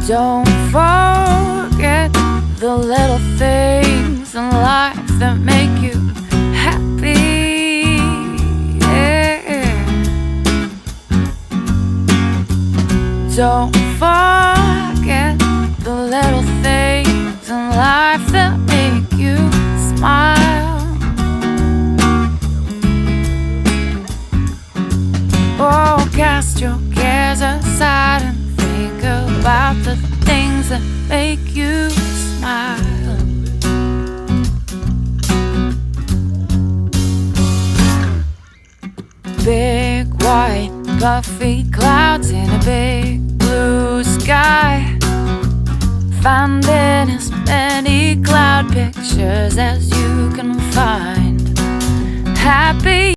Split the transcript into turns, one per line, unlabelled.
Don't forget the little things in life that make you happy. Yeah. Don't forget the little things in life that make you smile. Oh, cast your cares aside and think about the things that make you smile. Big white puffy clouds in a big blue sky, finding as many cloud pictures as you can find. Happy